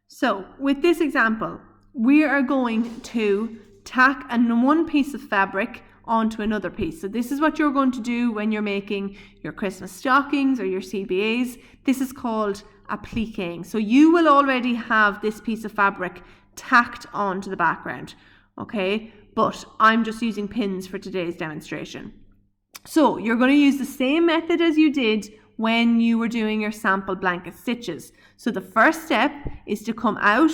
So with this example, we are going to tack one piece of fabric onto another piece. So this is what you're going to do when you're making your Christmas stockings or your CBAs. This is called appliquing. So you will already have this piece of fabric tacked onto the background, okay? But I'm just using pins for today's demonstration. So you're going to use the same method as you did when you were doing your sample blanket stitches. So the first step is to come out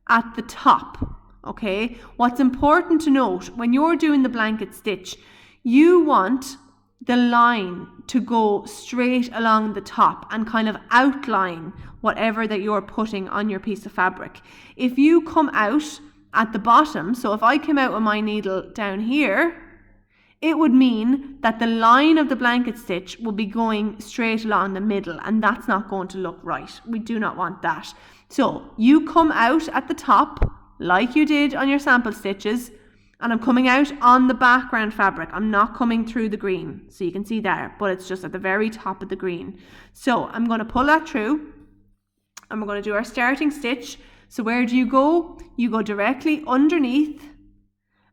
at the top, okay? What's important to note when you're doing the blanket stitch, you want the line to go straight along the top and kind of outline whatever that you're putting on your piece of fabric. If you come out at the bottom, so if I came out with my needle down here, it would mean that the line of the blanket stitch will be going straight along the middle, and that's not going to look right. We do not want that. So you come out at the top like you did on your sample stitches, and I'm coming out on the background fabric. I'm not coming through the green, so you can see there, but it's just at the very top of the green. So I'm going to pull that through, and we're going to do our starting stitch. So where do you go? You go directly underneath,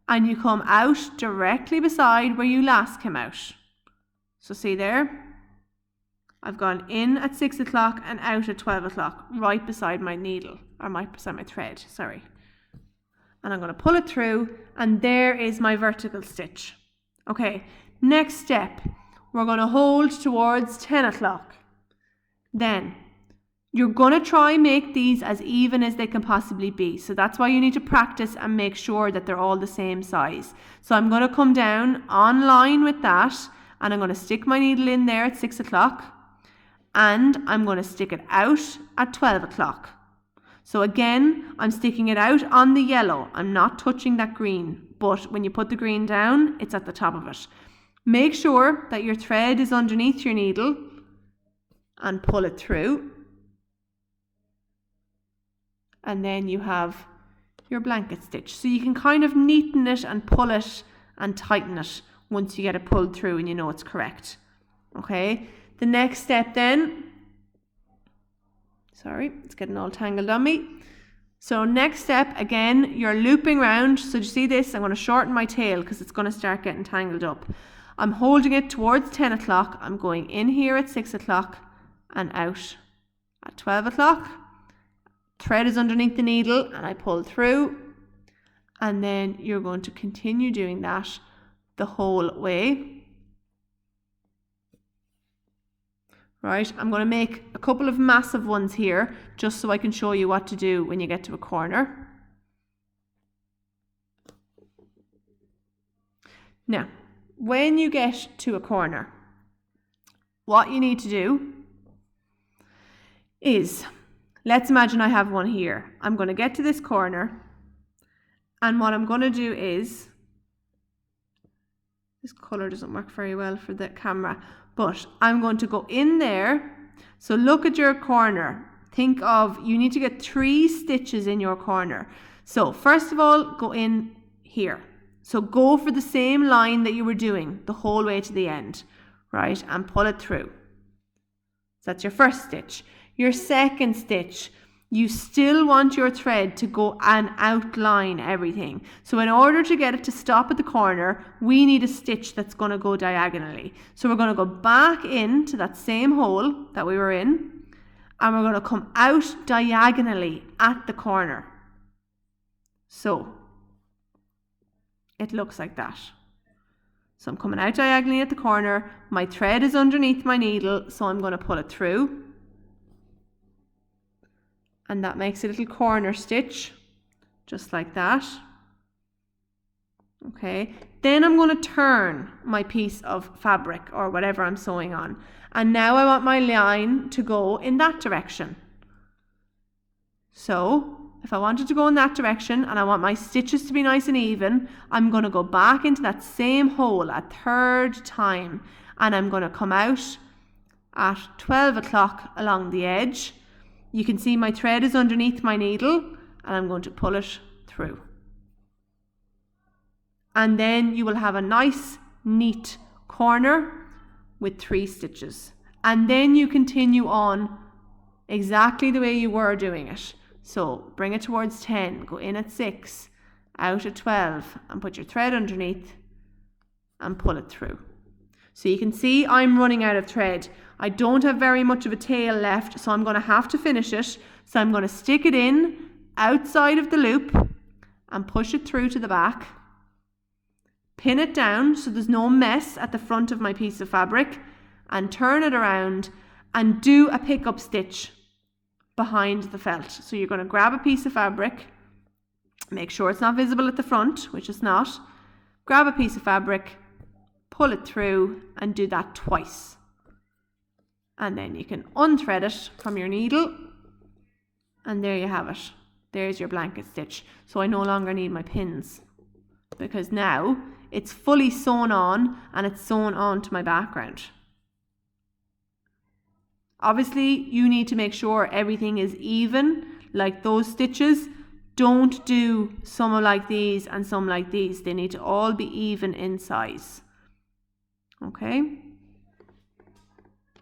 and you come out directly beside where you last came out. So see there? I've gone in at 6 o'clock and out at 12 o'clock, right beside my needle, or beside my thread, sorry. And I'm going to pull it through, and there is my vertical stitch. Okay, next step, we're going to hold towards 10 o'clock. Then you're going to try make these as even as they can possibly be. So that's why you need to practice and make sure that they're all the same size. So I'm going to come down on line with that, and I'm going to stick my needle in there at 6 o'clock, and I'm going to stick it out at 12 o'clock. So again, I'm sticking it out on the yellow. I'm not touching that green, but when you put the green down, it's at the top of it. Make sure that your thread is underneath your needle and pull it through. And then you have your blanket stitch. So you can kind of neaten it and pull it and tighten it once you get it pulled through and you know it's correct. Okay, the next step then, sorry, it's getting all tangled on me. So next step, again, you're looping round. So do you see this? I'm going to shorten my tail because it's going to start getting tangled up. I'm holding it towards 10 o'clock. I'm going in here at 6 o'clock and out at 12 o'clock. Thread is underneath the needle and I pull through, and then you're going to continue doing that the whole way. Right, I'm going to make a couple of massive ones here just so I can show you what to do when you get to a corner. Now, when you get to a corner, what you need to do is, let's imagine I have one here. I'm going to get to this corner, and what I'm going to do is, this colour doesn't work very well for the camera, but I'm going to go in there. So look at your corner. Think of, you need to get 3 stitches in your corner. So first of all, go in here. So go for the same line that you were doing the whole way to the end, right? And pull it through. So that's your first stitch. Your second stitch, you still want your thread to go and outline everything. So in order to get it to stop at the corner, we need a stitch that's going to go diagonally. So we're going to go back into that same hole that we were in, and we're going to come out diagonally at the corner. So it looks like that. So I'm coming out diagonally at the corner. My thread is underneath my needle, so I'm going to pull it through. And that makes a little corner stitch, just like that. Okay, then I'm going to turn my piece of fabric or whatever I'm sewing on. And now I want my line to go in that direction. So if I wanted to go in that direction and I want my stitches to be nice and even, I'm going to go back into that same hole a third time. And I'm going to come out at 12 o'clock along the edge. You can see my thread is underneath my needle, and I'm going to pull it through. And then you will have a nice, neat corner with 3 stitches. And then you continue on exactly the way you were doing it. So bring it towards 10, go in at 6, out at 12, and put your thread underneath and pull it through. So you can see I'm running out of thread. I don't have very much of a tail left, so I'm going to have to finish it. So I'm going to stick it in outside of the loop and push it through to the back. Pin it down so there's no mess at the front of my piece of fabric, and turn it around and do a pickup stitch behind the felt. So you're going to grab a piece of fabric, make sure it's not visible at the front, which it's not. Grab a piece of fabric, pull it through, and do that twice. And then you can unthread it from your needle, and there you have it. There's your blanket stitch. So I no longer need my pins, because now it's fully sewn on and it's sewn on to my background. Obviously, you need to make sure everything is even, like those stitches. Don't do some like these and some like these. They need to all be even in size. Okay?